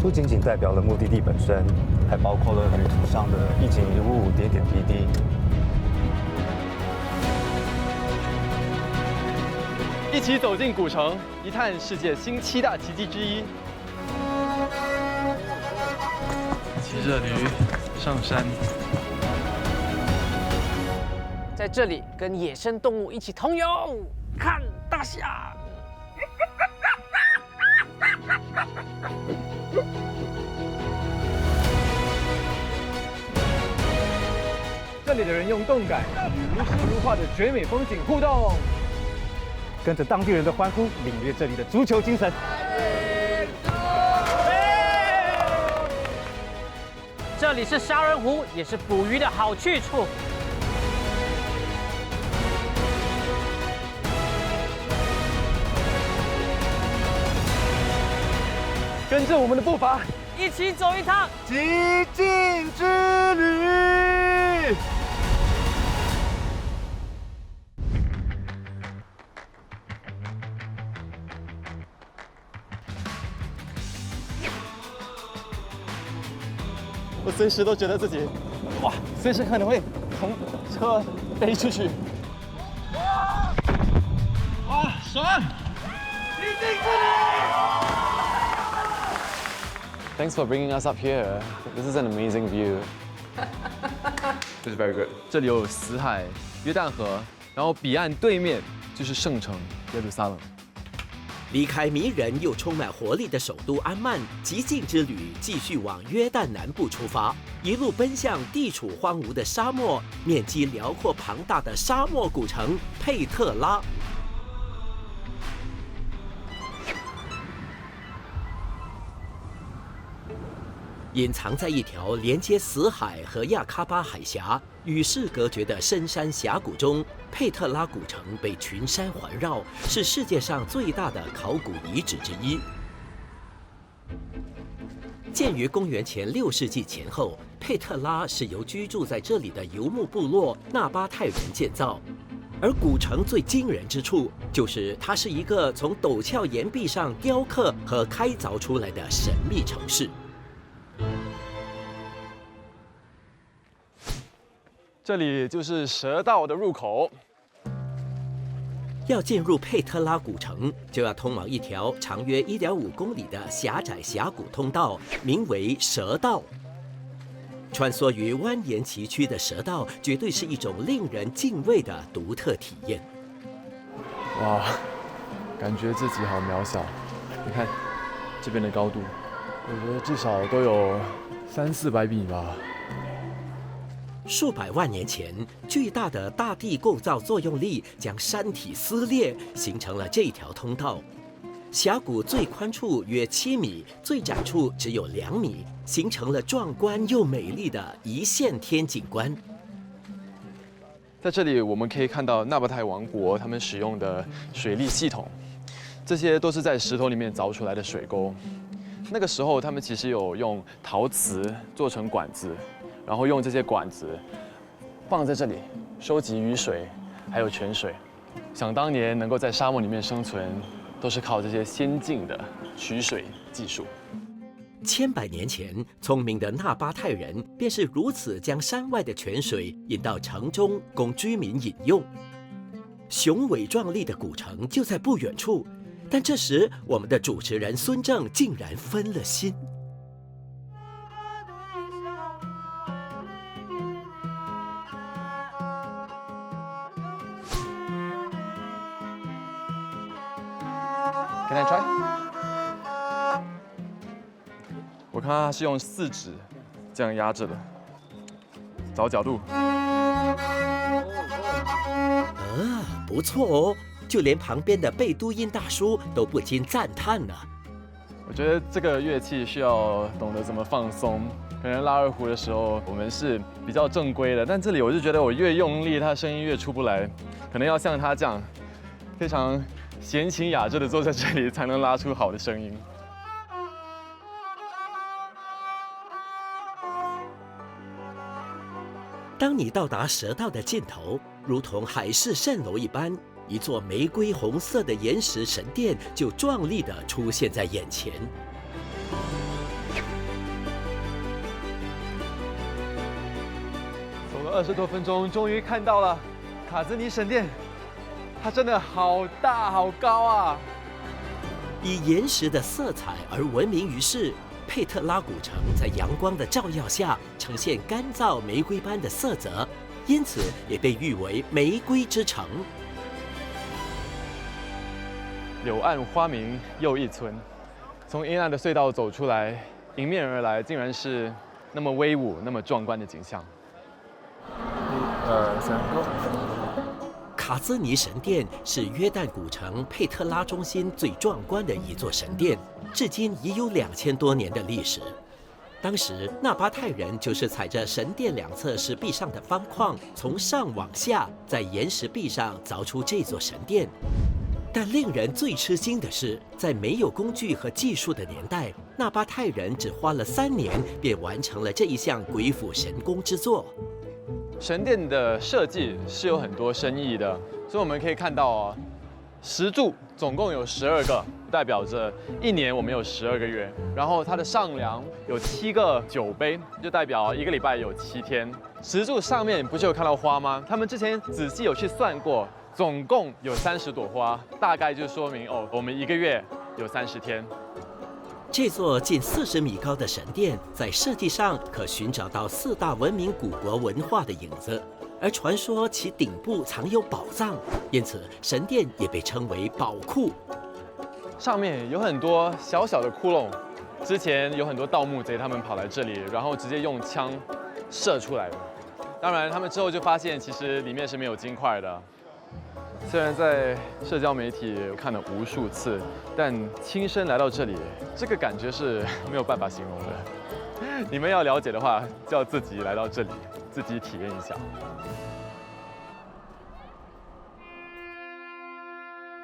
不仅仅代表了目的地本身，还包括了旅途上的一景一物、点点滴滴。一起走进古城，一探世界新7大奇迹之一。骑着驴上山，在这里跟野生动物一起同游，看大象。这里的人用动感与如诗如画的绝美风景互动，跟着当地人的欢呼，领略这里的足球精神。这里是杀人湖，也是捕鱼的好去处。跟着我们的步伐，一起走一趟极境之旅。我随时都觉得自己，哇，随时可能会从车飞出去。哇，爽！极境之旅。Thanks for bringing us up here. This is an amazing view. This is very good. 这里有死海、约旦河，然后彼岸对面就是圣城耶路撒冷。离开迷人又充满活力的首都安曼，极境之旅继续往约旦南部出发，一路奔向地处荒芜的沙漠、面积辽阔庞大的沙漠古城佩特拉。隐藏在一条连接死海和亚喀巴海峡、与世隔绝的深山峡谷中，佩特拉古城被群山环绕，是世界上最大的考古遗址之一。建于公元前6世纪前后，佩特拉是由居住在这里的游牧部落纳巴泰人建造。而古城最惊人之处，就是它是一个从陡峭岩壁上雕刻和开凿出来的神秘城市。这里就是蛇道的入口。要进入佩特拉古城，就要通往一条长约1.5公里的狭窄峡谷通道，名为蛇道。穿梭于蜿蜒崎岖的蛇道，绝对是一种令人敬畏的独特体验。哇，感觉自己好渺小。你看这边的高度，我觉得至少都有300-400米吧。数百万年前，巨大的大地构造作用力将山体撕裂，形成了这条通道。峡谷最宽处约7米，最窄处只有2米，形成了壮观又美丽的一线天景观。在这里，我们可以看到纳巴泰王国他们使用的水利系统，这些都是在石头里面凿出来的水沟。那个时候，他们其实有用陶瓷做成管子。然后用这些管子放在这里，收集雨水，还有泉水。想当年能够在沙漠里面生存，都是靠这些先进的取水技术。千百年前，聪明的纳巴泰人便是如此将山外的泉水引到城中，供居民饮用。雄伟壮丽的古城就在不远处，但这时我们的主持人孙正竟然分了心。Can I try？ 我看它是用4指这样压着的，找角度。不错哦，就连旁边的贝都因大叔都不禁赞叹呢。我觉得这个乐器需要懂得怎么放松。可能拉二胡的时候我们是比较正规的，但这里我就觉得我越用力，它声音越出不来。可能要像他这样，非常闲情雅致的坐在这里，才能拉出好的声音。当你到达蛇道的尽头，如同海市蜃楼一般，一座玫瑰红色的岩石神殿就壮丽地出现在眼前。了20多分钟，终于看到了卡兹尼神殿，它真的好大好高啊！以岩石的色彩而闻名于世，佩特拉古城在阳光的照耀下呈现干燥玫瑰般的色泽，因此也被誉为玫瑰之城。柳暗花明又一村，从阴暗的隧道走出来，迎面而来竟然是那么威武、那么壮观的景象。1、2、3， Go！卡兹尼神殿是约旦古城佩特拉中心最壮观的一座神殿，至今已有2000多年的历史。当时纳巴泰人就是踩着神殿两侧石壁上的方框，从上往下在岩石壁上凿出这座神殿。但令人最吃惊的是，在没有工具和技术的年代，纳巴泰人只花了3年便完成了这一项鬼斧神工之作。神殿的设计是有很多深意的，所以我们可以看到啊，石柱总共有12个，代表着1年我们有12个月。然后它的上梁有7个酒杯，就代表1个礼拜有7天。石柱上面不是有看到花吗？他们之前仔细有去算过，总共有30朵花，大概就说明哦，我们1个月有30天。这座近40米高的神殿，在设计上可寻找到4大文明古国文化的影子，而传说其顶部藏有宝藏，因此神殿也被称为宝库。上面有很多小小的窟窿，之前有很多盗墓贼他们跑来这里，然后直接用枪射出来的。当然，他们之后就发现其实里面是没有金块的。虽然在社交媒体看了无数次，但亲身来到这里，这个感觉是没有办法形容的。你们要了解的话，就要自己来到这里，自己体验一下。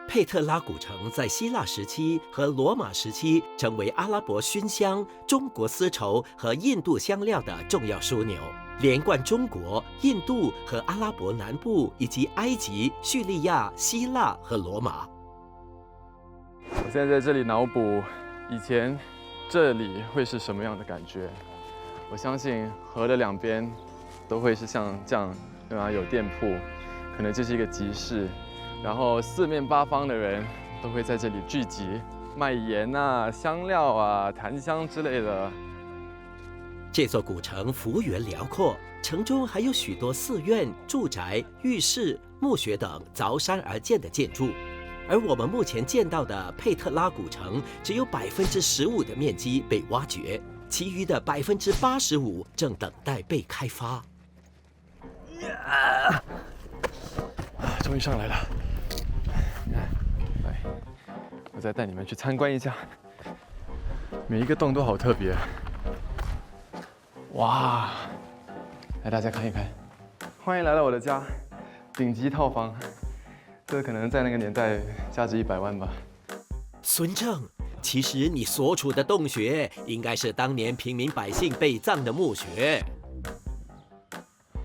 佩特拉古城在希腊时期和罗马时期成为阿拉伯熏香、中国丝绸和印度香料的重要枢纽，连贯中国、印度和阿拉伯南部以及埃及、叙利亚、希腊和罗马。我现在在这里脑补以前这里会是什么样的感觉。我相信河的两边都会是像这样，对吧？有店铺，可能这是一个集市。然后四面八方的人都会在这里聚集，卖盐啊、香料啊、檀香之类的。这座古城幅员辽阔，城中还有许多寺院、住宅、浴室、墓穴等凿山而建的建筑。而我们目前见到的佩特拉古城，只有15%的面积被挖掘，其余的85%正等待被开发。终于上来了。来，我再带你们去参观一下。每一个洞都好特别。哇！来，大家看一看，欢迎来到我的家，顶级套房。这可能在那个年代价值100万吧。孙正，其实你所处的洞穴应该是当年平民百姓被葬的墓穴。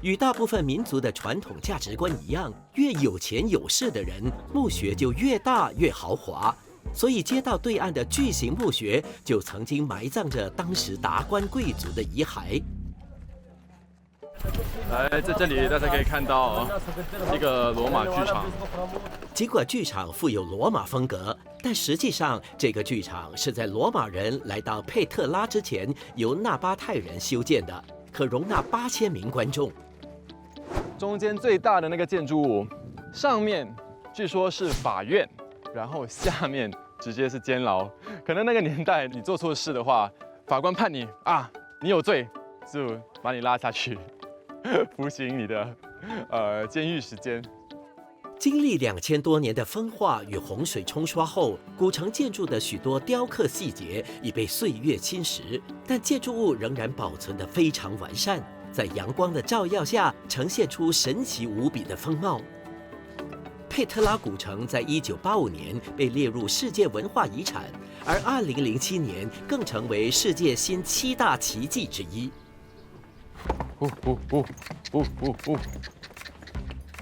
与大部分民族的传统价值观一样，越有钱有势的人，墓穴就越大越豪华。所以街道对岸的巨型墓穴就曾经埋葬着当时达官贵族的遗骸。来，在这里大家可以看到一个罗马剧场。尽管剧场富有罗马风格，但实际上这个剧场是在罗马人来到佩特拉之前由纳巴泰人修建的，可容纳8000名观众。中间最大的那个建筑物，上面据说是法院，然后下面直接是监牢。可能那个年代你做错事的话，法官判你啊，你有罪，就把你拉下去，服刑你的监狱时间。经历2000多年的风化与洪水冲刷后，古城建筑的许多雕刻细节已被岁月侵蚀，但建筑物仍然保存得非常完善，在阳光的照耀下呈现出神奇无比的风貌。佩特拉古城在1985年被列入世界文化遗产，而2007年更成为世界新7大奇迹之一。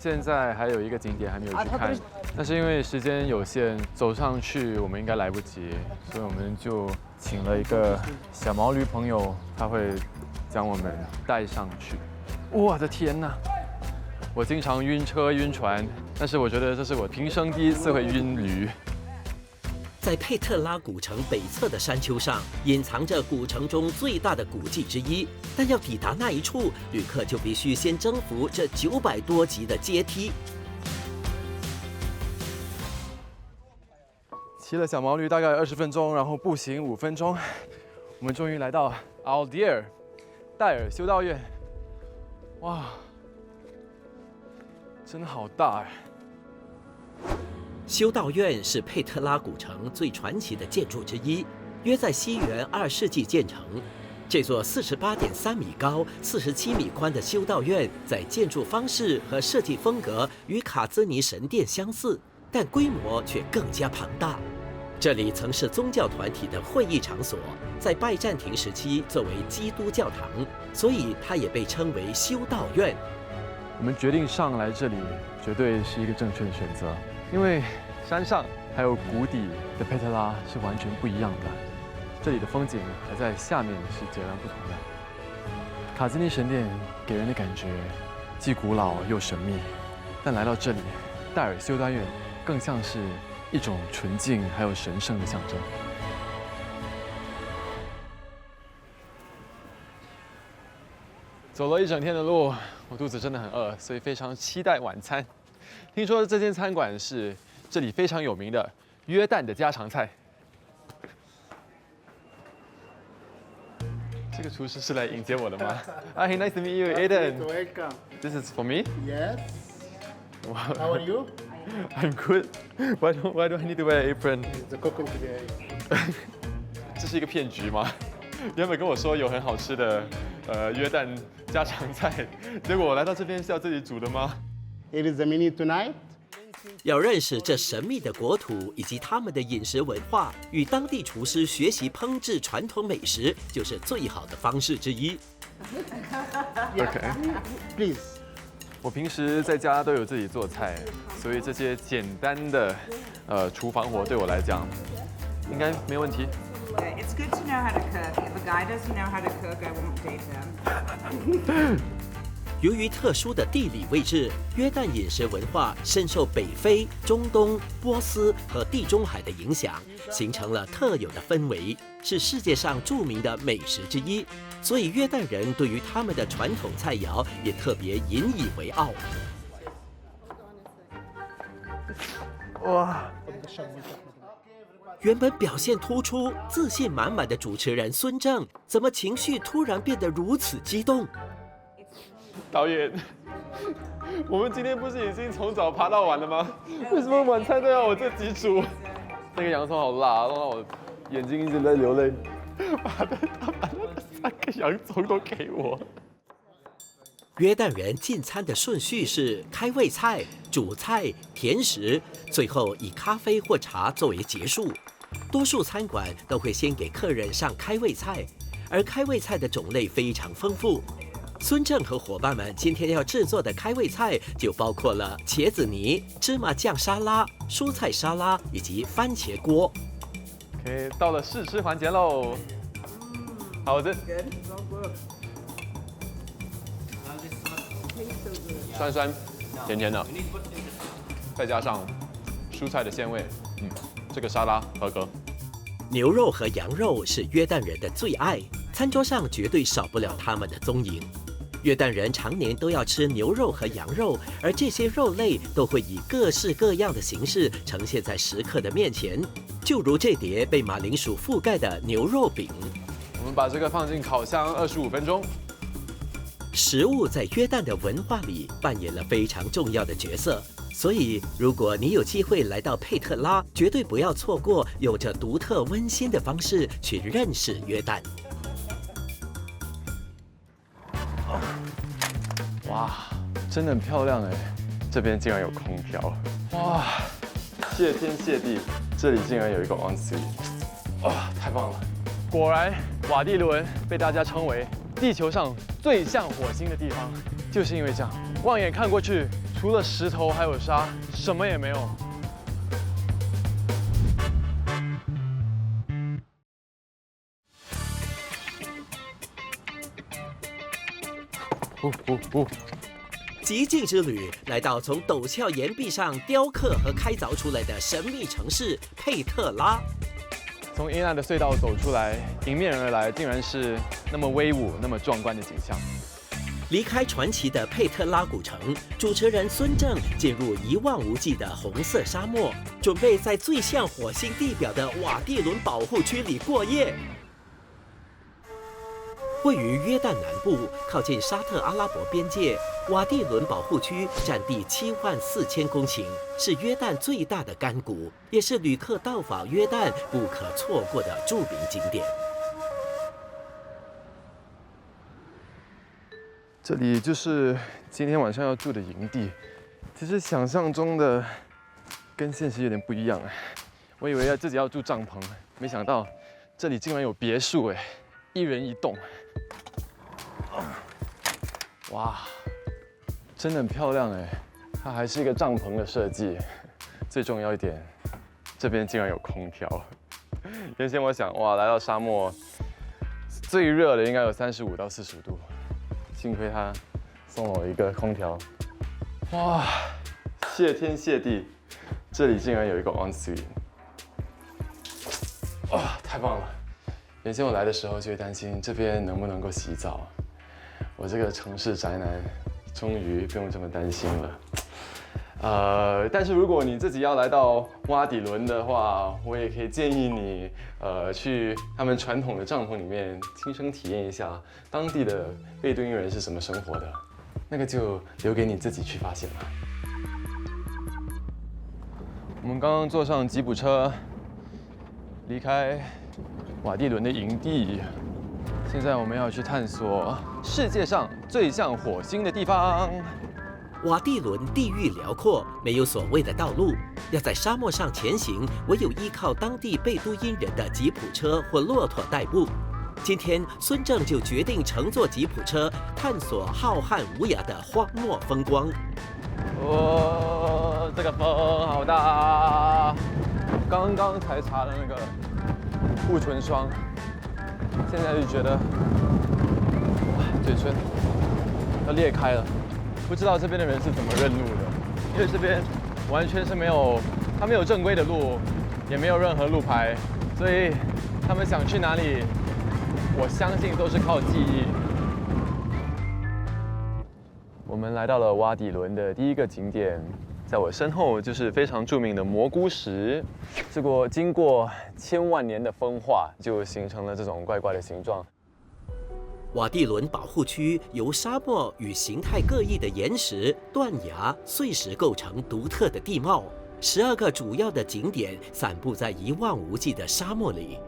现在还有一个景点还没有去看，但是因为时间有限，走上去我们应该来不及，所以我们就请了一个小毛驴朋友，他会将我们带上去。我的天哪！我经常晕车晕船，但是我觉得这是我平生第一次会晕驴。在佩特拉古城北侧的山丘上，隐藏着古城中最大的古迹之一。但要抵达那一处，旅客就必须先征服这900多级的阶梯。骑了小毛驴大概20分钟，然后步行5分钟，我们终于来到 Aldeir 戴尔修道院。哇，真的好大哎！修道院是佩特拉古城最传奇的建筑之一，约在西元2世纪建成。这座48.3米高、47米宽的修道院，在建筑方式和设计风格与卡兹尼神殿相似，但规模却更加庞大。这里曾是宗教团体的会议场所，在拜占庭时期作为基督教堂，所以它也被称为修道院。我们决定上来这里，绝对是一个正确的选择，因为山上还有谷底的佩特拉是完全不一样的。这里的风景和在下面是截然不同的。卡兹尼神殿给人的感觉既古老又神秘，但来到这里，戴尔修道院更像是一种纯净还有神圣的象征。走了一整天的路，我肚子真的很饿，所以非常期待晚餐。听说这间餐馆是这里非常有名的约旦的家常菜。这个厨师是来迎接我的吗？Hi, nice to meet you, Aiden. Welcome. This is for me. Yes. Wow. How are you? I'm good. Why do I need to wear an apron? The cooking today. 这是一个骗局吗？原本跟我说有很好吃的约旦家常菜，结果我来到这边是要自己煮的吗？ Here is the menu tonight. 要认识这神秘的国土以及他们的饮食文化，与当地厨师学习烹制传统美食，就是最好的方式之一。OK， Please. 我平时在家都有自己做菜，所以这些简单的厨房活对我来讲应该没问题。It's good to know how to cook. If a guy doesn't know how to cook, I won't date him. 由于特殊的地理位置，约旦饮食文化深受北非、中东、波斯和地中海的影响，形成了特有的氛围，是世界上著名的美食之一。所以约旦人对于他们的传统菜肴也特别引以为傲。哇！原本表现突出、自信满满的主持人孙正，怎么情绪突然变得如此激动？导演，我们今天不是已经从早爬到晚了吗？为什么晚餐都要我自己煮？那个洋葱好辣，让我眼睛一直在流泪。他把那3个洋葱都给我。约旦人进餐的顺序是开胃菜、主菜、甜食，最后以咖啡或茶作为结束。多数餐馆都会先给客人上开胃菜，而开胃菜的种类非常丰富。孙正和伙伴们今天要制作的开胃菜就包括了茄子泥、芝麻酱沙拉、蔬菜沙拉以及番茄锅。OK， 到了试吃环节喽。好的。酸酸甜甜的，再加上蔬菜的鲜味，这个沙拉合格。牛肉和羊肉是约旦人的最爱，餐桌上绝对少不了他们的踪影。约旦人常年都要吃牛肉和羊肉，而这些肉类都会以各式各样的形式呈现在食客的面前，就如这碟被马铃薯覆盖的牛肉饼。我们把这个放进烤箱25分钟。食物在约旦的文化里扮演了非常重要的角色，所以如果你有机会来到佩特拉，绝对不要错过有着独特温馨的方式去认识约旦。哇，真的很漂亮哎！这边竟然有空调，哇！谢天谢地，这里竟然有一个 ensuite， 哇，太棒了！果然，瓦蒂伦被大家称为地球上最像火星的地方，就是因为这样，望眼看过去，除了石头还有沙，什么也没有。极境之旅来到从陡峭岩壁上雕刻和开凿出来的神秘城市佩特拉。从阴暗的隧道走出来，迎面而来竟然是那么威武、那么壮观的景象。离开传奇的佩特拉古城，主持人孙正进入一望无际的红色沙漠，准备在最像火星地表的瓦蒂伦保护区里过夜。位于约旦南部，靠近沙特阿拉伯边界，瓦蒂伦保护区占地74000公顷，是约旦最大的干谷，也是旅客到访约旦不可错过的著名景点。这里就是今天晚上要住的营地。其实想象中的跟现实有点不一样哎，我以为自己要住帐篷，没想到这里竟然有别墅哎，1人1栋。哇，真的很漂亮哎！它还是一个帐篷的设计，最重要一点，这边竟然有空调。原先我想，哇，来到沙漠，最热的应该有35到40度，幸亏他送了我一个空调。哇，谢天谢地，这里竟然有一个 ensuite， 哇，太棒了！原先我来的时候就会担心这边能不能够洗澡。我这个城市宅男，终于不用这么担心了。但是如果你自己要来到洼底轮的话，我也可以建议你，去他们传统的帐篷里面亲身体验一下当地的贝都因人是怎么生活的，那个就留给你自己去发现了。我们刚刚坐上吉普车，离开瓦蒂伦的营地。现在我们要去探索世界上最像火星的地方。瓦蒂伦地域辽阔，没有所谓的道路，要在沙漠上前行，唯有依靠当地贝都因人的吉普车或骆驼代步。今天，孙正就决定乘坐吉普车，探索浩瀚无涯的荒漠风光。哦，这个风好大！刚刚才擦了那个护唇霜。现在就觉得，嘴唇要裂开了。不知道这边的人是怎么认路的，因为这边完全是没有正规的路，也没有任何路牌，所以他们想去哪里，我相信都是靠记忆。我们来到了洼底轮的第一个景点，在我身后就是非常著名的蘑菇石。经过千万年的风化，就形成了这种怪怪的形状。瓦蒂伦保护区由沙漠与形态各异的岩石、断崖、碎石构成独特的地貌。12个主要的景点散布在一望无际的沙漠里。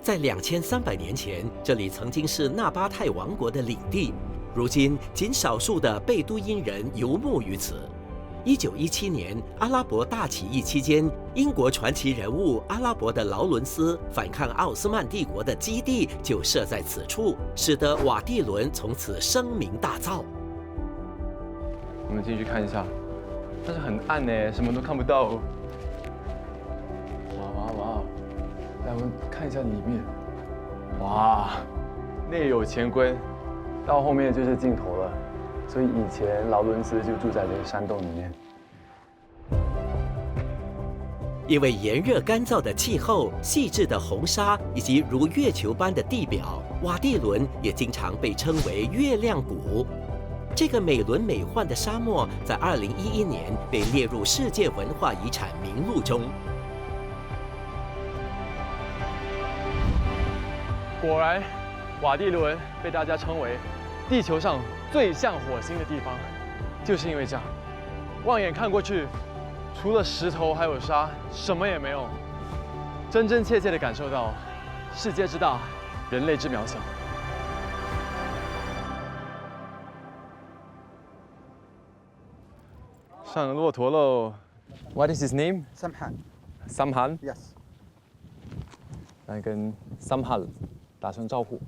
在2300年前，这里曾经是纳巴泰王国的领地，如今仅少数的贝都因人游牧于此。1917年，阿拉伯大起义期间，英国传奇人物阿拉伯的劳伦斯反抗奥斯曼帝国的基地就设在此处，使得瓦蒂伦从此声名大噪。我们进去看一下，但是很暗呢，什么都看不到。哇！来，我们看一下里面。哇，内有乾坤，到后面就是尽头了。所以以前劳伦斯就住在这个山洞里面。因为炎热干燥的气候、细致的红沙以及如月球般的地表，瓦蒂伦也经常被称为月亮谷。这个美轮美奂的沙漠在2011年被列入世界文化遗产名录中。果然，瓦蒂伦被大家称为地球上最像火星的地方，就是因为这样，望眼看过去，除了石头还有沙，什么也没有，真真切切地感受到世界之大，人类之渺小。上骆驼喽 ！What is his name? Samhan. Samhan。 Yes. 来跟 Samhan 打声招呼。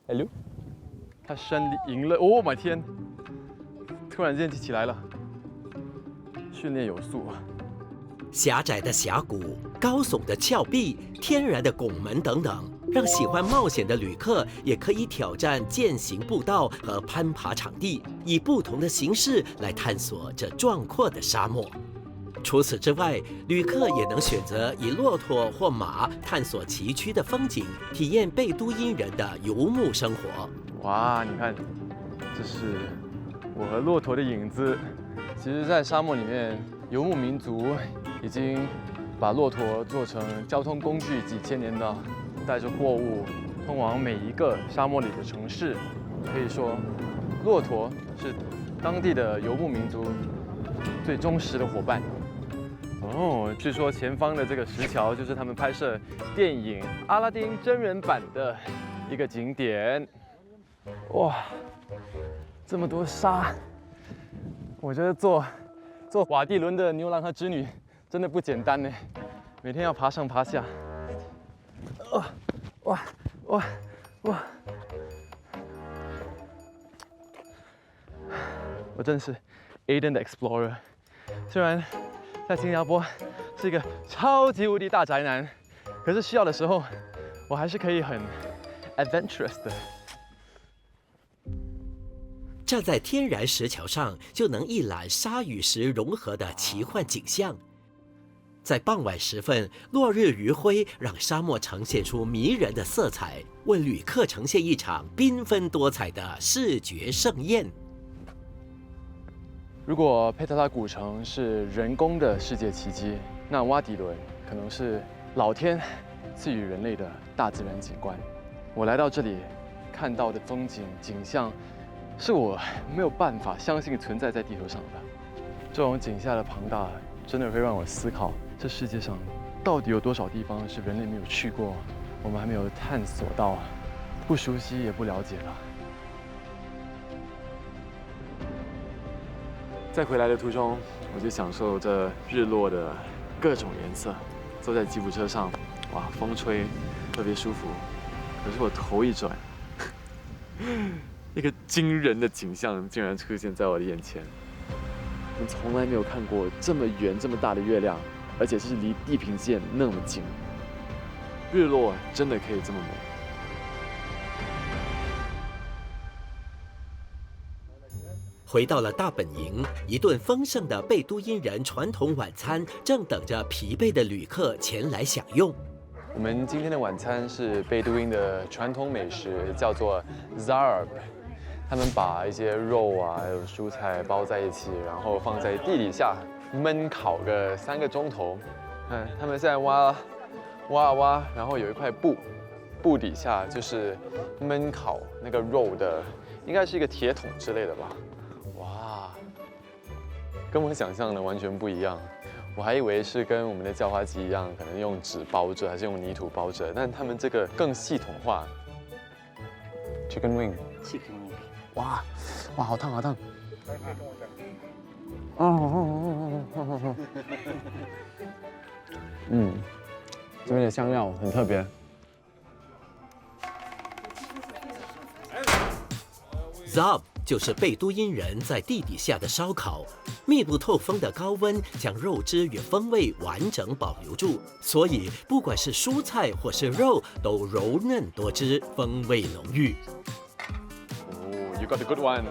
Hello。他山赢了，哦，我天！突然间就起来了，训练有素啊。狭窄的峡谷、高耸的峭壁、天然的拱门等等，让喜欢冒险的旅客也可以挑战健行步道和攀爬场地，以不同的形式来探索这壮阔的沙漠。除此之外，旅客也能选择以骆驼或马探索崎岖的风景，体验贝都因人的游牧生活。哇，你看，这是我和骆驼的影子。其实，在沙漠里面，游牧民族已经把骆驼做成交通工具几千年的，带着货物通往每一个沙漠里的城市。可以说，骆驼是当地的游牧民族最忠实的伙伴。哦，据说前方的这个石桥就是他们拍摄电影《阿拉丁》真人版的一个景点。哇，这么多沙，我觉得做瓦蒂伦的牛郎和织女真的不简单呢，每天要爬上爬下。哇！我真的是 Aiden 的 Explorer， 虽然在新加坡是一个超级无敌大宅男，可是需要的时候，我还是可以很 adventurous 的。站在天然石桥上，就能一览沙与石融合的奇幻景象。在傍晚时分，落日余晖让沙漠呈现出迷人的色彩，为旅客呈现一场缤纷多彩的视觉盛宴。如果佩特拉古城是人工的世界奇迹，那洼底轮可能是老天赐予人类的大自然景观。我来到这里看到的风景景象，是我没有办法相信存在在地球上的。这种景象的庞大，真的会让我思考，这世界上到底有多少地方是人类没有去过，我们还没有探索到，不熟悉也不了解了。在回来的途中，我就享受着日落的各种颜色，坐在吉普车上，哇，风吹，特别舒服。可是我头一转，一个惊人的景象竟然出现在我的眼前。我从来没有看过这么圆、这么大的月亮，而且是离地平线那么近。日落真的可以这么美。回到了大本营，一顿丰盛的贝都因人传统晚餐正等着疲惫的旅客前来享用。我们今天的晚餐是贝都因的传统美食，叫做 Zarb。他们把一些肉啊，还有蔬菜包在一起，然后放在地底下焖烤个3个钟头。他们现在挖，然后有一块布底下就是焖烤那个肉的，应该是一个铁桶之类的吧。哇，跟我想象的完全不一样。我还以为是跟我们的叫花鸡一样，可能用纸包着，还是用泥土包着，但他们这个更系统化。Chicken wing。哇，好烫，好烫！这边的香料很特别。Zarb 就是贝都因人在地底下的烧烤，密不透风的高温将肉汁与风味完整保留住，所以不管是蔬菜或是肉都柔嫩多汁，风味浓郁。You got the good one 。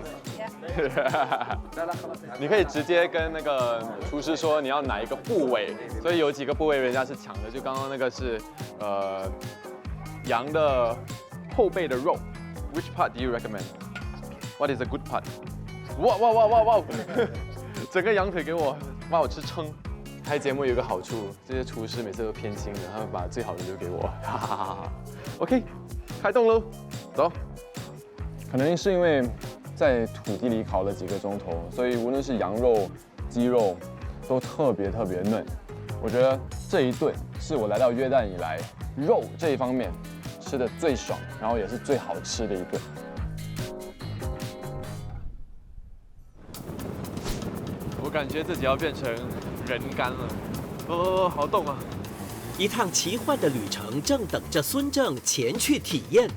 你可以直接跟那个厨师说你要哪一个部位，所以有几个部位人家是抢的，就刚刚那个是羊的后背的肉。Which part do you recommend? What is a good part? 哇！整个羊腿给我，把我吃撑。拍节目有一个好处，这些厨师每次都偏心的，他们把最好的留给我。OK， 开动喽，走。可能是因为在土地里烤了几个钟头，所以无论是羊肉、鸡肉都特别嫩。我觉得这一顿是我来到约旦以来肉这一方面吃的最爽，然后也是最好吃的一顿。我感觉自己要变成人干了，好冻啊！一趟奇幻的旅程正等着孙正前去体验。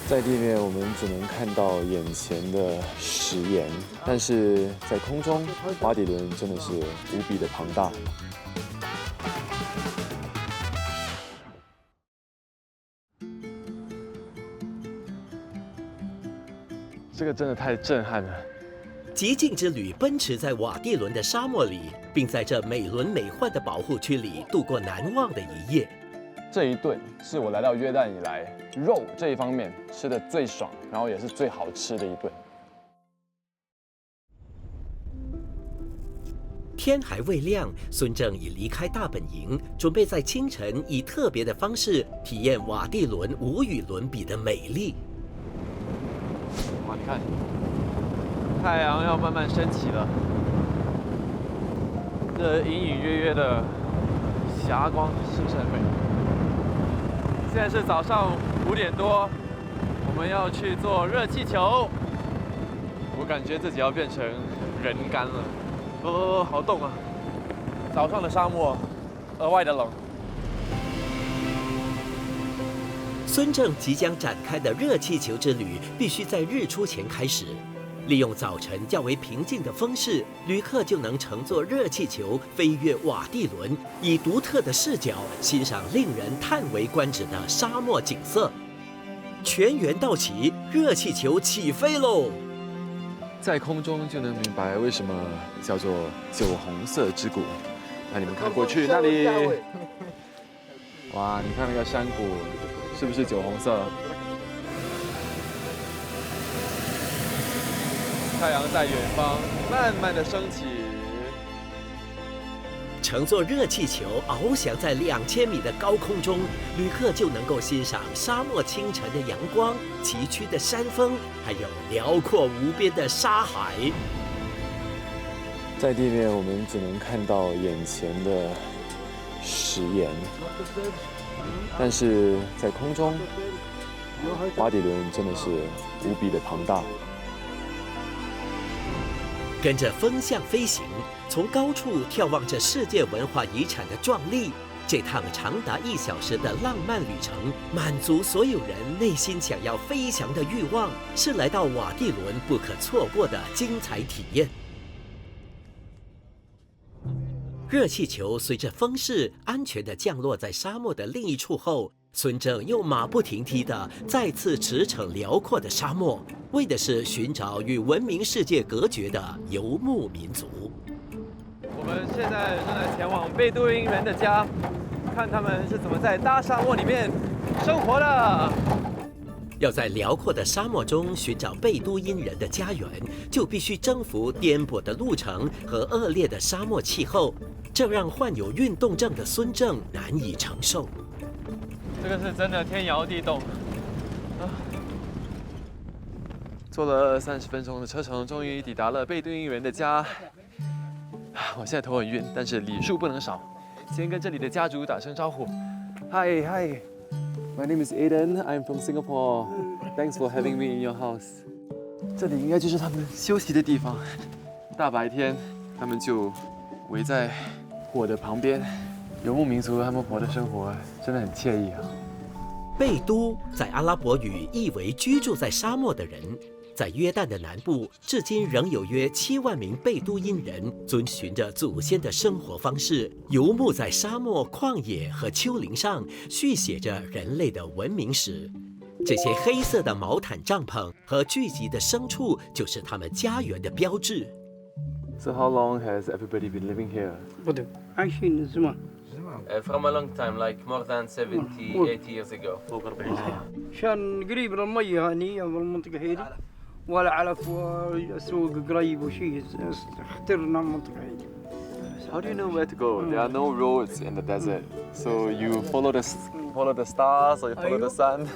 在地面我们只能看到眼前的石岩，但是在空中，瓦底轮真的是无比的庞大。这个真的太震撼了。极境之旅奔驰在瓦蒂伦的沙漠里，并在这美轮美奂的保护区里度过难忘的一夜。这一顿是我来到约旦以来肉这一方面吃的最爽，然后也是最好吃的一顿。天还未亮，孙正已离开大本营，准备在清晨以特别的方式体验瓦蒂伦无与伦比的美丽。哇，你看，太阳要慢慢升起了，这隐隐约约的霞光是不是很美？现在是早上5点多，我们要去坐热气球。我感觉自己要变成人干了。好冻啊！早上的沙漠，额外的冷。孙正即将展开的热气球之旅，必须在日出前开始。利用早晨较为平静的风势，旅客就能乘坐热气球飞越瓦蒂伦，以独特的视角欣赏令人叹为观止的沙漠景色。全员到齐，热气球起飞喽！在空中就能明白为什么叫做酒红色之谷。那你们看过去那里，哇，你看那个山谷是不是酒红色？太阳在远方慢慢的升起。乘坐热气球翱翔在2000米的高空中，旅客就能够欣赏沙漠清晨的阳光、崎岖的山峰，还有辽阔无边的沙海。在地面，我们只能看到眼前的石岩，但是在空中，瓦底伦真的是无比的庞大。跟着风向飞行，从高处眺望着世界文化遗产的壮丽，这趟长达1小时的浪漫旅程，满足所有人内心想要飞翔的欲望，是来到瓦蒂伦不可错过的精彩体验。热气球随着风势安全地降落在沙漠的另一处后，孙正又马不停蹄地再次驰骋辽阔的沙漠，为的是寻找与文明世界隔绝的游牧民族。我们现在正在前往贝都因人的家，看他们是怎么在大沙漠里面生活的。要在辽阔的沙漠中寻找贝都因人的家园，就必须征服颠簸的路程和恶劣的沙漠气候，这让患有运动症的孙正难以承受。这个是真的天摇地动啊！坐了30分钟的车程，终于抵达了贝都因人的家。我现在头很晕，但是礼数不能少，先跟这里的家族打声招呼。Hi, hi. My name is Aiden. I'm from Singapore. Thanks for having me in your house. 这里应该就是他们休息的地方。大白天，他们就围在火的旁边。游牧民族他们活的生活真的很惬意啊。贝都在阿拉伯语意为居住在沙漠的人。在约旦的南部，至今仍有约7万名贝都因人遵循着祖先的生活方式，游牧在沙漠、旷野和丘陵上，续写着人类的文明史。这些黑色的毛毯帐篷和聚集的牲畜，就是他们家园的标志。So how long has everybody been living here? عايشين زمان. From a long time, like more than 70, 80 years ago. عشان قريب من المية هني المنطقة هذه ولا علف وسوق قريب وشيء اخترنا المنطقة هذه. How do you know where to go? There are no roads in the desert, so you follow the stars or you follow the sun.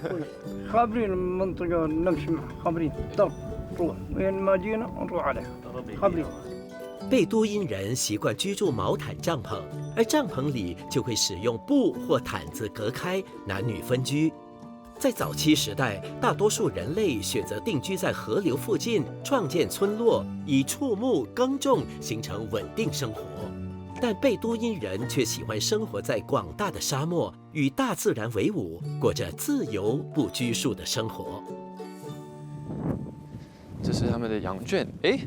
خابرين المنطقة نمشي معها خابرين طب نروح وين ما جينا نروح عليها خابرين. 贝都因人习惯居住毛毯帐篷，而帐篷里就会使用布或毯子隔开，男女分居。在早期时代，大多数人类选择定居在河流附近，创建村落，以畜牧耕种形成稳定生活。但贝都因人却喜欢生活在广大的沙漠，与大自然为伍，过着自由不拘束的生活。这是他们的羊圈，哎，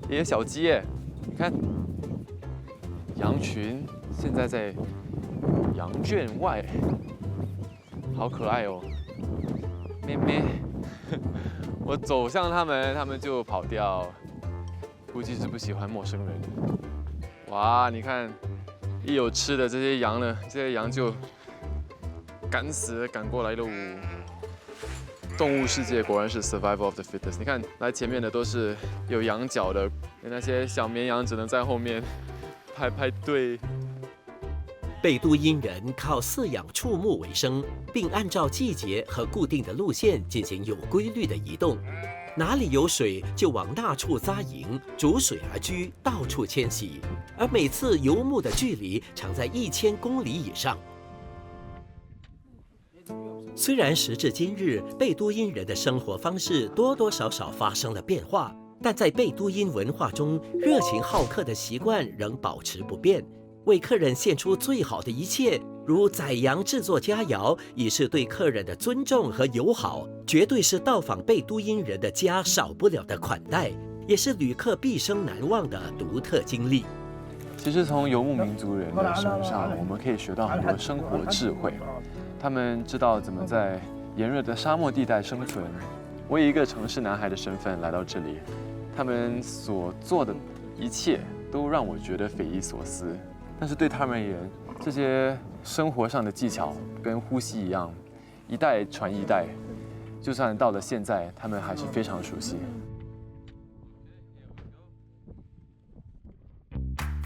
也有小鸡耶，你看，羊群现在在羊圈外，好可爱哦，咩咩。我走向他们，他们就跑掉，估计是不喜欢陌生人。哇，你看，一有吃的这些羊呢，这些羊就赶死赶过来喽。动物世界果然是 survival of the fittest。你看，来前面的都是有羊角的，那些小绵羊只能在后面排排队。贝都因人靠饲养畜牧为生，并按照季节和固定的路线进行有规律的移动。哪里有水就往那处扎营，逐水而居，到处迁徙。而每次游牧的距离常在1000公里以上。虽然时至今日，贝都因人的生活方式多多少少发生了变化，但在贝都因文化中，热情好客的习惯仍保持不变。为客人献出最好的一切，如宰羊制作佳肴，以示对客人的尊重和友好，绝对是到访贝都因人的家少不了的款待，也是旅客毕生难忘的独特经历。其实从游牧民族人的身上，我们可以学到很多生活智慧。他们知道怎么在炎热的沙漠地带生存。我以一个城市男孩的身份来到这里，他们所做的一切都让我觉得匪夷所思。但是对他们而言，这些生活上的技巧跟呼吸一样，一代传一代，就算到了现在，他们还是非常熟悉。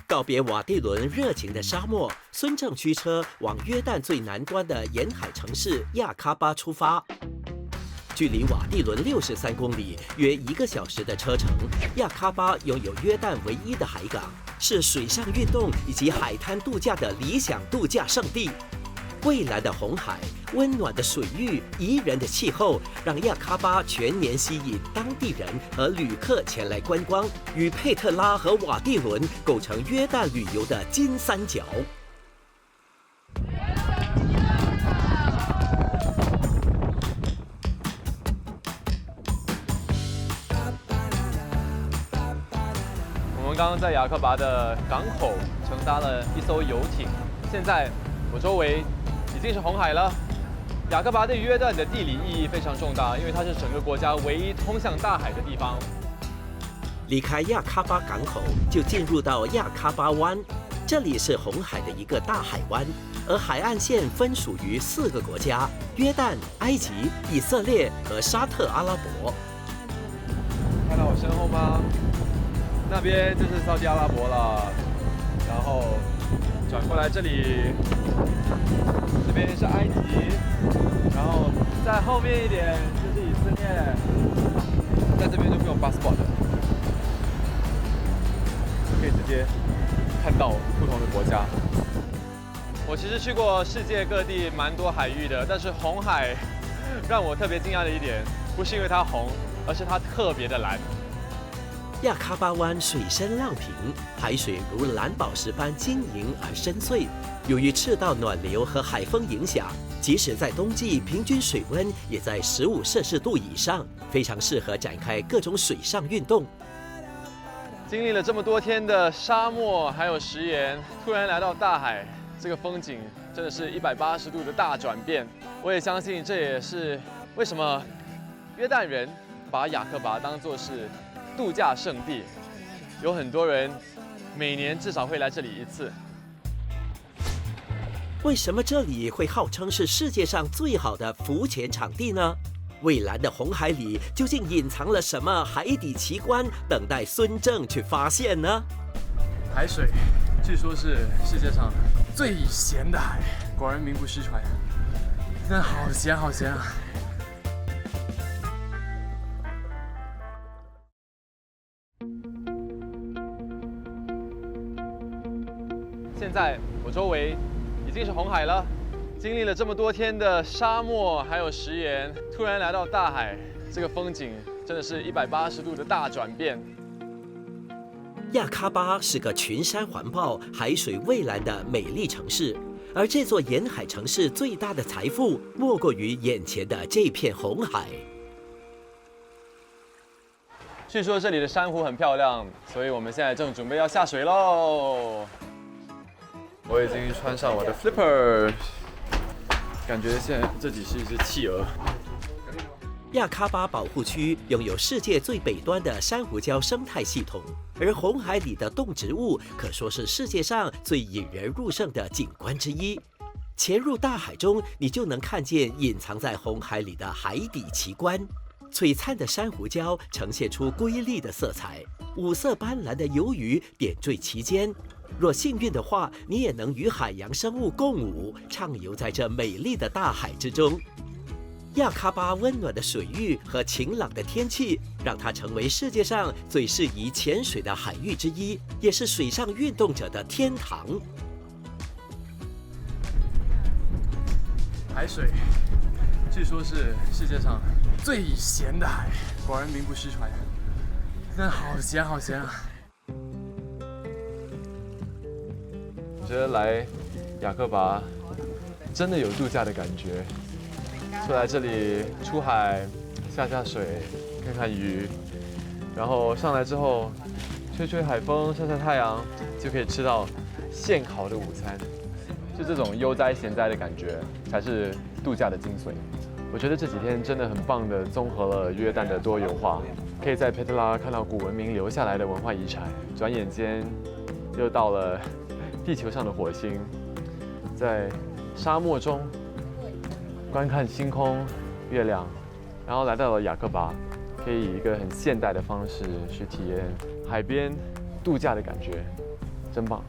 告别瓦蒂伦热情的沙漠，孙正驱车往约旦最南端的沿海城市亚喀巴出发。距离瓦蒂伦63公里，约1个小时的车程。亚喀巴拥有约旦唯一的海港，是水上运动以及海滩度假的理想度假胜地。蔚蓝的红海、温暖的水域、宜人的气候，让亚喀巴全年吸引当地人和旅客前来观光，与佩特拉和瓦蒂伦构成约旦旅游的金三角。我们刚刚在雅克巴的港口乘搭了一艘游艇，现在我周围已经是红海了。雅克巴对约旦的地理意义非常重大，因为它是整个国家唯一通向大海的地方。离开亚喀巴港口，就进入到亚喀巴湾，这里是红海的一个大海湾，而海岸线分属于4个国家：约旦、埃及、以色列和沙特阿拉伯。看到我身后吗？那边就是沙特阿拉伯了，然后转过来这里，这边是埃及，然后再后面一点就是以色列，在这边就不用 passport 了，可以直接看到不同的国家。我其实去过世界各地蛮多海域的，但是红海让我特别惊讶的一点，不是因为它红，而是它特别的蓝。亚喀巴湾水深浪平，海水如蓝宝石般晶莹而深邃。由于赤道暖流和海风影响，即使在冬季，平均水温也在15摄氏度以上，非常适合展开各种水上运动。经历了这么多天的沙漠还有食盐，突然来到大海，这个风景真的是180度的大转变。我也相信这也是为什么约旦人把雅克巴当作是度假胜地，有很多人每年至少会来这里1次。为什么这里会号称是世界上最好的浮潜场地呢？蔚蓝的红海里究竟隐藏了什么海底奇观，等待孙正去发现呢？海水据说是世界上最咸的海，果然名不虚传，真的好咸好咸啊！现在我周围已经是红海了，经历了这么多天的沙漠还有食盐，突然来到大海，这个风景真的是180度的大转变。亚喀巴是个群山环抱、海水蔚蓝的美丽城市，而这座沿海城市最大的财富，莫过于眼前的这片红海。据说这里的珊瑚很漂亮，所以我们现在正准备要下水喽。我已经穿上我的 flipper， 感觉现在这里是一只企鹅。亚喀巴保护区拥有世界最北端的珊瑚礁生态系统，而红海里的动植物可说是世界上最引人入胜的景观之一。潜入大海中，你就能看见隐藏在红海里的海底奇观。璀璨的珊瑚礁呈现出瑰丽的色彩，五色斑斓的鱿鱼点缀其间。若幸运的话，你也能与海洋生物共舞，畅游在这美丽的大海之中。亚喀巴温暖的水域和晴朗的天气，让它成为世界上最适宜潜水的海域之一，也是水上运动者的天堂。海水据说是世界上最咸的海，果然名不虚传，真的好咸好咸啊！我觉得来雅克巴真的有度假的感觉，就来这里出海下下水，看看鱼，然后上来之后吹吹海风，晒晒太阳，就可以吃到现烤的午餐。就这种悠哉闲哉的感觉，才是度假的精髓。我觉得这几天真的很棒的综合了约旦的多元化，可以在佩特拉看到古文明留下来的文化遗产，转眼间又到了地球上的火星，在沙漠中观看星空、月亮，然后来到了雅克巴，可以以一个很现代的方式去体验海边度假的感觉，真棒。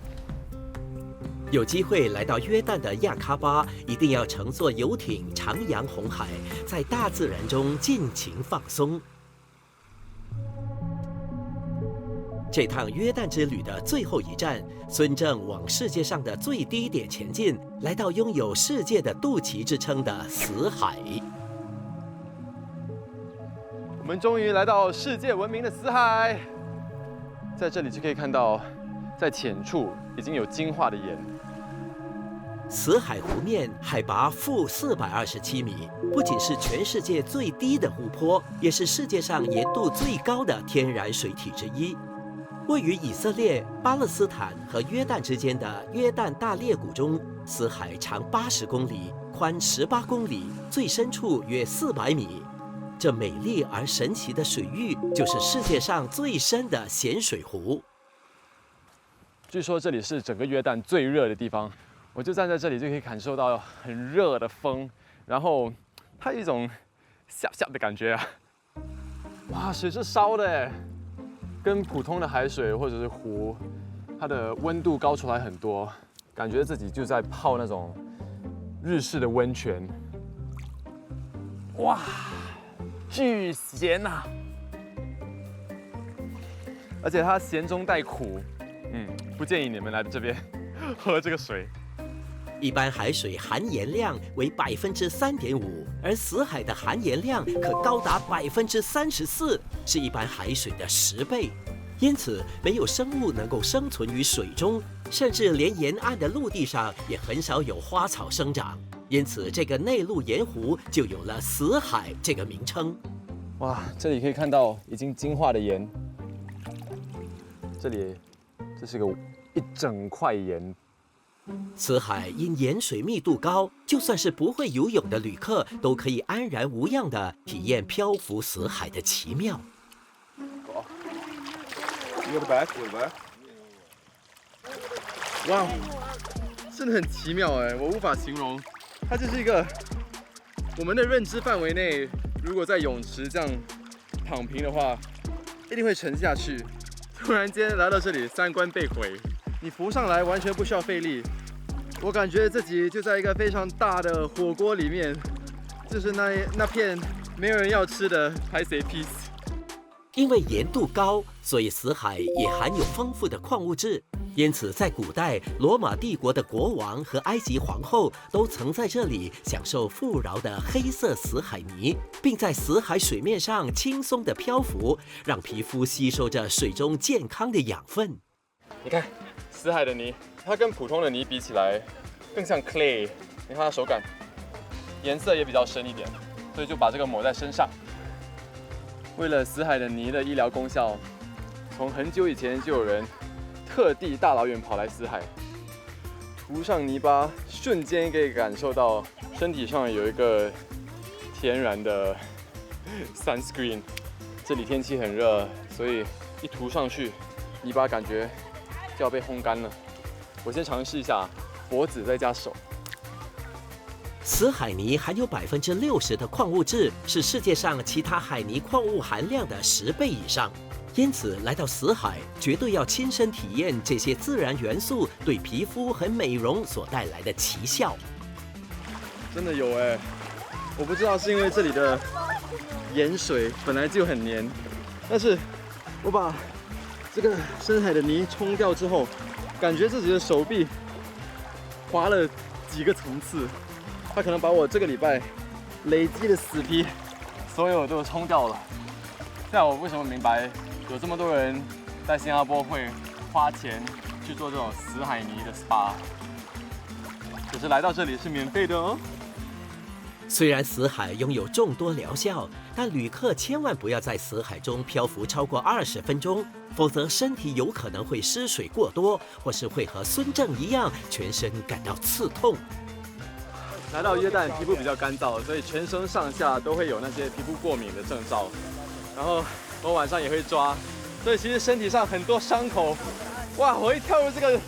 有机会来到约旦的亚喀巴，一定要乘坐游艇徜徉红海，在大自然中尽情放松。这趟约旦之旅的最后一站，孙正往世界上的最低点前进，来到拥有世界的肚脐之称的死海。我们终于来到世界闻名的死海，在这里就可以看到，在浅处已经有金化的盐。死海湖面海拔-427米，不仅是全世界最低的湖泊，也是世界上盐度最高的天然水体之一。位于以色列、巴勒斯坦和约旦之间的约旦大裂谷中，死海长80公里，宽18公里，最深处约400米。这美丽而神奇的水域，就是世界上最深的咸水湖。据说这里是整个约旦最热的地方，我就站在这里就可以感受到很热的风，然后它有一种下的感觉啊！哇，水是烧的哎，跟普通的海水或者是湖，它的温度高出来很多，感觉自己就在泡那种日式的温泉。哇，巨咸呐！而且它咸中带苦，不建议你们来这边喝这个水。一般海水含盐量为3.5%，而死海的含盐量可高达34%，是一般海水的10倍。因此，没有生物能够生存于水中，甚至连沿岸的陆地上也很少有花草生长。因此，这个内陆盐湖就有了死海这个名称。哇，这里可以看到已经金化的盐，这是个一整块盐。死海因盐水密度高，就算是不会游泳的旅客都可以安然无恙地体验漂浮死海的奇妙。哇，真的很奇妙哎，我无法形容。它就是一个我们的认知范围内，如果在泳池这样躺平的话，一定会沉下去。突然间来到这里，三观被毁。你浮上来完全不需要费力，我感觉自己就在一个非常大的火锅里面，就是那片没有人要吃的海鲜 piece。因为盐度高，所以死海也含有丰富的矿物质。因此，在古代，罗马帝国的国王和埃及皇后都曾在这里享受富饶的黑色死海泥，并在死海水面上轻松地漂浮，让皮肤吸收着水中健康的养分。你看，死海的泥，它跟普通的泥比起来，更像 clay。你看它手感，颜色也比较深一点，所以就把这个抹在身上。为了死海的泥的医疗功效，从很久以前就有人特地大老远跑来死海，涂上泥巴，瞬间可以感受到身体上有一个天然的 sunscreen。这里天气很热，所以一涂上去，泥巴感觉就要被烘干了。我先尝试一下脖子再加手。死海泥含有60%的矿物质，是世界上其他海泥矿物含量的10倍以上。因此，来到死海，绝对要亲身体验这些自然元素对皮肤和美容所带来的奇效。真的有哎，我不知道是因为这里的盐水本来就很黏，但是我把这个深海的泥冲掉之后，感觉自己的手臂滑了几个层次。它可能把我这个礼拜累积的死皮所有都冲掉了。现在我为什么明白有这么多人在新加坡会花钱去做这种死海泥的 SPA， 可是来到这里是免费的哦。虽然死海拥有众多疗效，但旅客千万不要在死海中漂浮超过20分钟，否则身体有可能会失水过多，或是会和孙正一样全身感到刺痛。来到约旦，皮肤比较干燥，所以全身上下都会有那些皮肤过敏的征兆。然后我晚上也会抓，所以其实身体上很多伤口。哇！我一跳入这个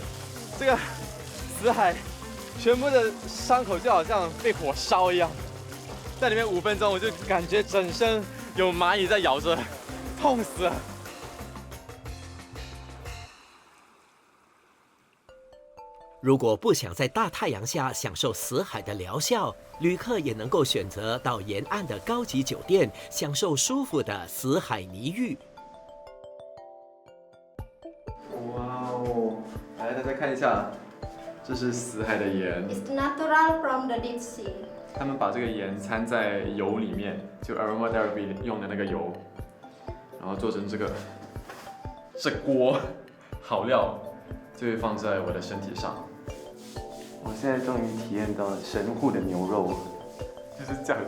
死海，全部的伤口就好像被火烧一样。在里面5分钟，我就感觉整身有蚂蚁在咬着，痛死了。如果不想在大太阳下享受死海的疗效，旅客也能够选择到沿岸的高级酒店，享受舒服的死海泥浴。哇哦！来，大家看一下，这是死海的盐。 It's natural from the deep sea. 他们把这个盐掺在油里面，就 aromatherapy 用的那个油，然后做成这锅好料，就会放在我的身体上。我现在终于体验到神户的牛肉，就是这样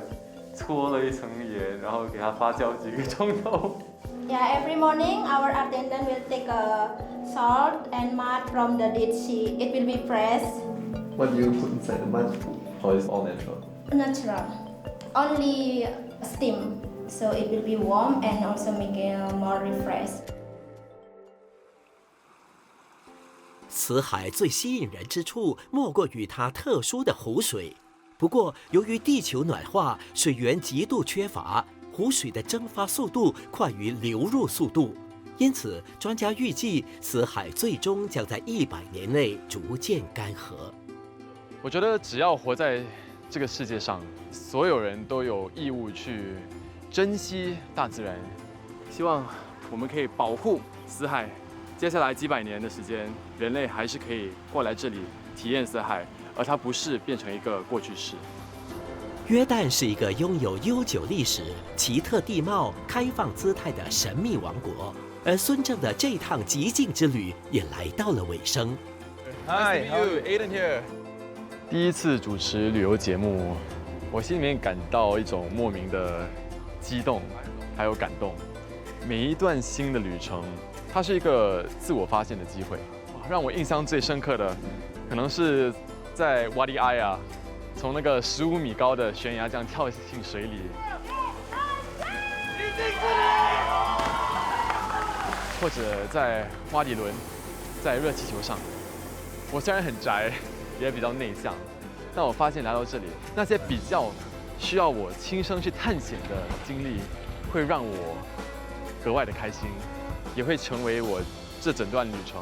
搓了一层盐，然后给它发酵几个钟头。Yeah, every morning our attendant will take a salt and mud from the Dead Sea. It will be fresh. What do you put inside the mud? Or is all natural? Natural. Only steam. So it will be warm and also make it more refreshed. 死海最吸引人之处，莫过于它特殊的湖水。不过，由于地球暖化，水源极度缺乏，湖水的蒸发速度快于流入速度，因此专家预计死海最终将在100年内逐渐干涸。我觉得只要活在这个世界上，所有人都有义务去珍惜大自然。希望我们可以保护死海。接下来几百年的时间，人类还是可以过来这里体验死海，而它不是变成一个过去式。约旦是一个拥有悠久历史、奇特地貌、开放姿态的神秘王国，而孙正的这趟极境之旅也来到了尾声。Hi, how are you? Aiden here. 第一次主持旅游节目，我心里面感到一种莫名的激动，还有感动。每一段新的旅程，它是一个自我发现的机会。让我印象最深刻的，可能是在瓦迪埃啊，从那个15米高的悬崖这样跳进水里，或者在瓦迪伦，在热气球上。我虽然很宅，也比较内向，但我发现来到这里，那些比较需要我亲身去探险的经历，会让我格外的开心，也会成为我这整段旅程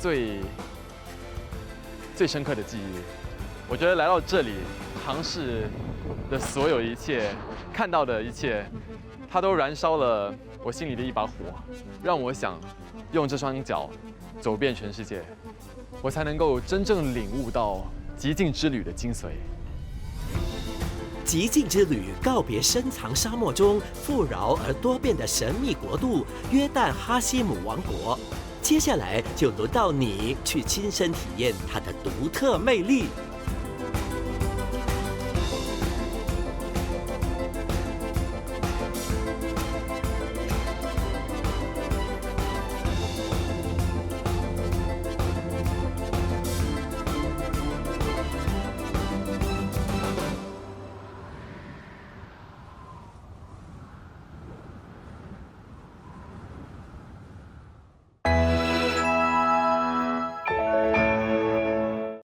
最深刻的记忆。我觉得来到这里尝试的所有一切，看到的一切，它都燃烧了我心里的一把火，让我想用这双脚走遍全世界，我才能够真正领悟到极境之旅的精髓。极境之旅告别深藏沙漠中富饶而多变的神秘国度约旦哈希姆王国，接下来就轮到你去亲身体验它的独特魅力。